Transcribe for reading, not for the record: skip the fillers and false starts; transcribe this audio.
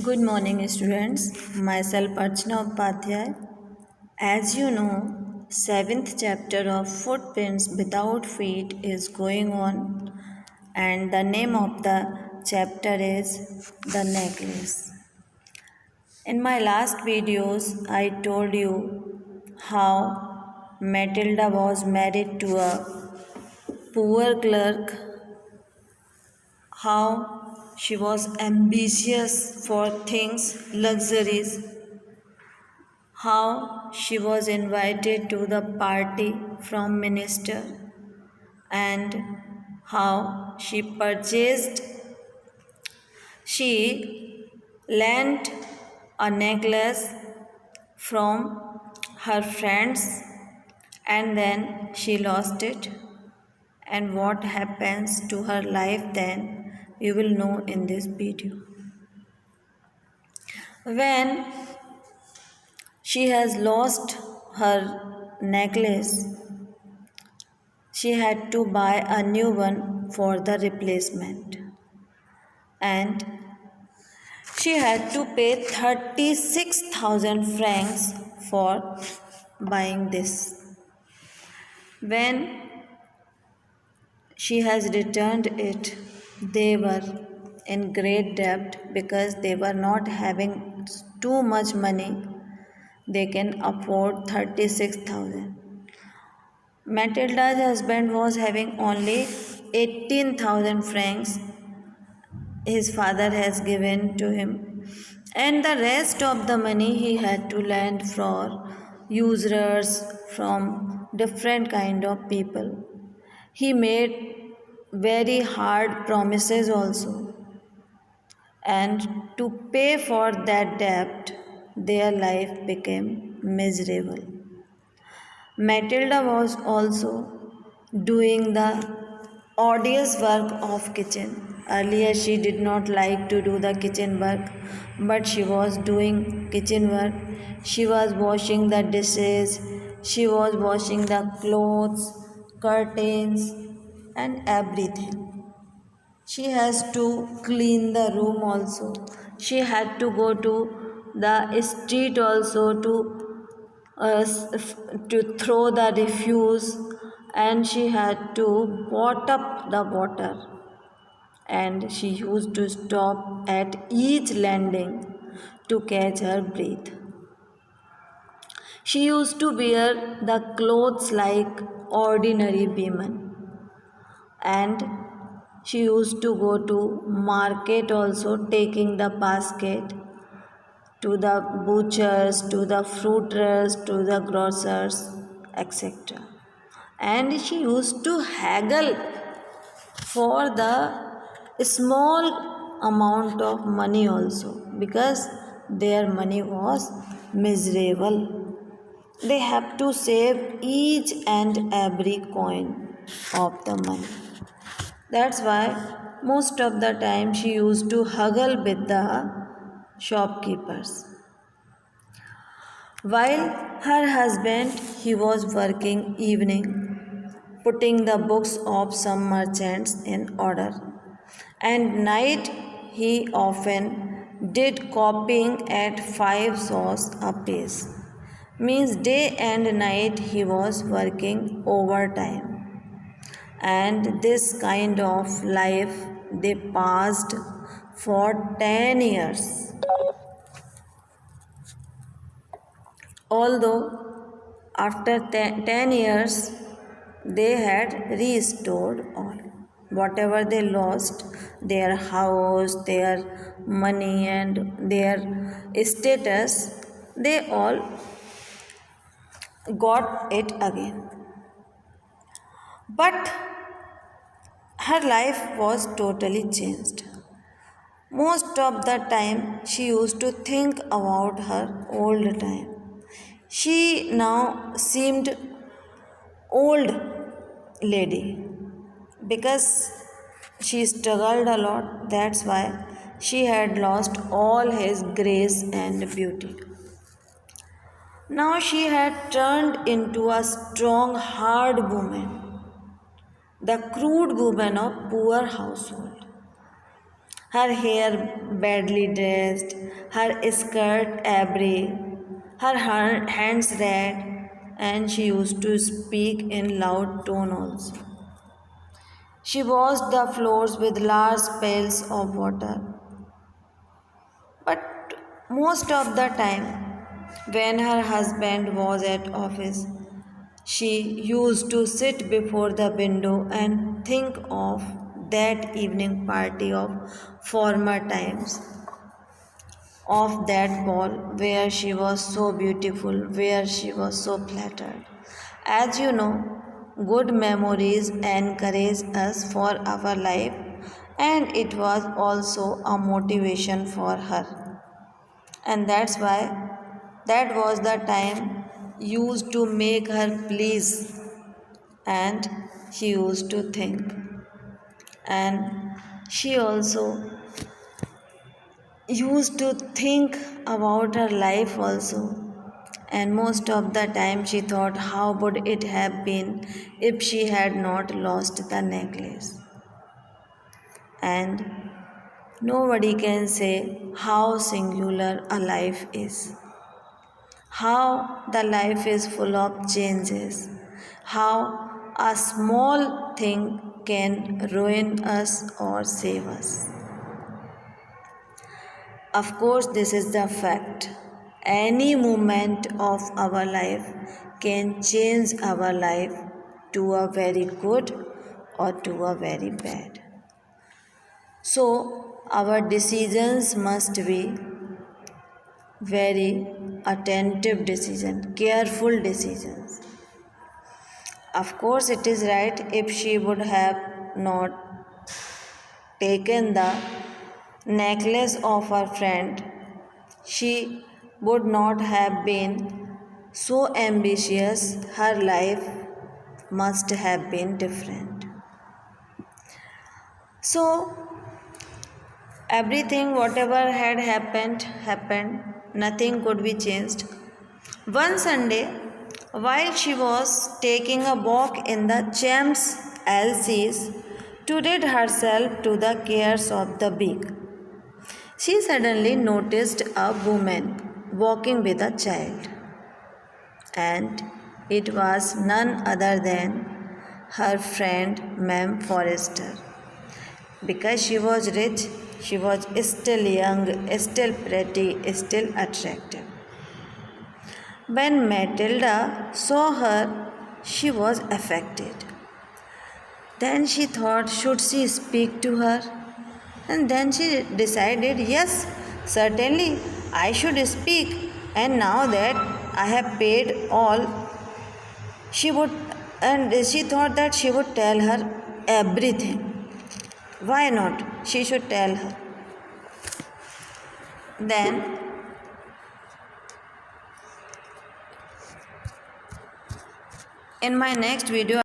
Good morning, students. Myself Archana Upadhyay. As you know, seventh chapter of Footprints Without Feet is going on, and the name of the chapter is The Necklace. In my last videos, I told you how Matilda was married to a poor clerk, how she was ambitious for things, luxuries, how she was invited to the party from minister, and how she lent a necklace from her friends, and then she lost it, and what happens to her life then you will know in this video. When she has lost her necklace, she had to buy a new one for the replacement, and she had to pay 36,000 francs for buying this. When she has returned it, they were in great debt because they were not having too much money. They can afford 36,000. Matilda's husband was having only 18,000 francs his father has given to him, and the rest of the money he had to lend for usurers from different kind of people. He made very hard promises also, and to pay for that debt their life became miserable. Matilda was also doing the odious work of kitchen. Earlier she did not like to do the kitchen work, but she was doing kitchen work. She was washing the dishes, she was washing the clothes, curtains, and everything. She has to clean the room also. She had to go to the street also to throw the refuse, and she had to pot up the water, and she used to stop at each landing to catch her breath. She used to wear the clothes like ordinary women, and she used to go to market also, taking the basket to the butchers, to the fruiters, to the grocers, etc. And she used to haggle for the small amount of money also, because their money was miserable. They have to save each and every coin of the money. That's why most of the time she used to haggle with the shopkeepers. While her husband he was working evening, putting the books of some merchants in order, and night he often did copying at 5 sous a piece. Means day and night he was working overtime, and this kind of life they passed for 10 years. Although after 10 years they had restored all whatever they lost, their house, their money, and their status, they all got it again. But her life was totally changed. Most of the time she used to think about her old time. She now seemed old lady because she struggled a lot. That's why she had lost all his grace and beauty. Now she had turned into a strong, hard woman, the crude woman of poor household. her hair badly dressed, her skirt awry, her hands red, and she used to speak in loud tone also. She washed the floors with large pails of water. But most of the time, when her husband was at office, she used to sit before the window and think of that evening party of former times, of that ball where she was so beautiful, where she was so flattered. As you know, good memories encourage us for our life, and it was also a motivation for her. And that's why that was the time used to make her please, and she used to think, and she also used to think about her life also. And most of the time she thought how would it have been if she had not lost the necklace. And nobody can say how singular a life is, how the life is full of changes, how a small thing can ruin us or save us. Of course, this is the fact. Any moment of our life can change our life to a very good or to a very bad. So, our decisions must be very attentive decisions, careful decisions. Of course, it is right if she would have not taken the necklace of her friend, she would not have been so ambitious, her life must have been different. So, everything, whatever had happened, nothing could be changed. One Sunday, while she was taking a walk in the Champs Elysees to rid herself to the cares of the week, she suddenly noticed a woman walking with a child, and it was none other than her friend Ma'am Forrester. Because she was rich, she was still young, still pretty, still attractive. When Matilda saw her, she was affected. Then she thought, should she speak to her? And then she decided, yes, certainly I should speak. And now that I have paid all, she would, and she thought that she would tell her everything. Why not? She should tell her. Then, in my next video,